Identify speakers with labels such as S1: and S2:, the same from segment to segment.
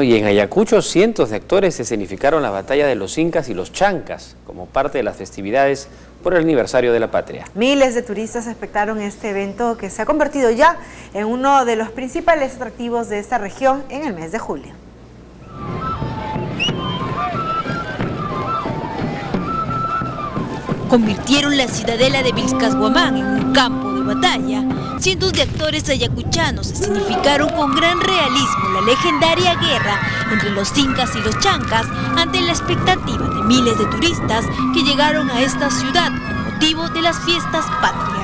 S1: Bueno, y en Ayacucho cientos de actores escenificaron la batalla de los Incas y los Chancas como parte de las festividades por el aniversario de la patria.
S2: Miles de turistas espectaron este evento que se ha convertido ya en uno de los principales atractivos de esta región en el mes de julio.
S3: Convirtieron la ciudadela de Vilcashuamán en un campo de batalla. Cientos de actores ayacuchanos escenificaron con gran realismo la legendaria guerra entre los Incas y los Chancas ante la expectativa de miles de turistas que llegaron a esta ciudad con motivo de las fiestas patrias.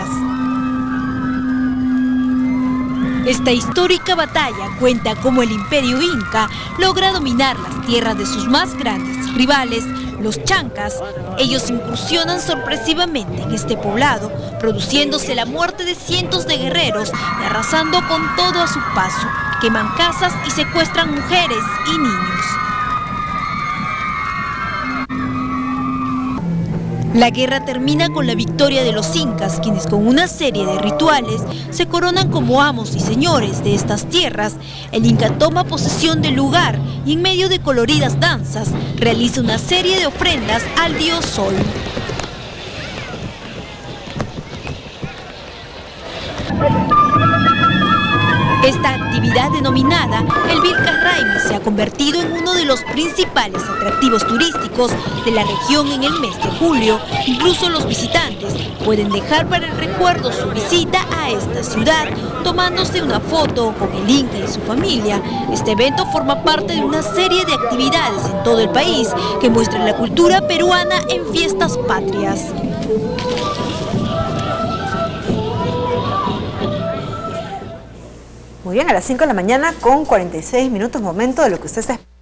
S3: Esta histórica batalla cuenta cómo el Imperio Inca logra dominar las tierras de sus más grandes rivales, los Chancas. Ellos incursionan sorpresivamente en este poblado, produciéndose la muerte de cientos de guerreros y arrasando con todo a su paso. Queman casas y secuestran mujeres y niños. La guerra termina con la victoria de los Incas, quienes con una serie de rituales se coronan como amos y señores de estas tierras. El Inca toma posesión del lugar y en medio de coloridas danzas realiza una serie de ofrendas al dios Sol. Esta actividad denominada el Vilcas Raimi se ha convertido en uno de los principales atractivos turísticos de la región en el mes de julio. Incluso los visitantes pueden dejar para el recuerdo su visita a esta ciudad, tomándose una foto con el Inca y su familia. Este evento forma parte de una serie de actividades en todo el país que muestran la cultura peruana en fiestas patrias.
S2: Muy bien, a las 5 de la mañana con 46 minutos, momento de lo que usted está esperando.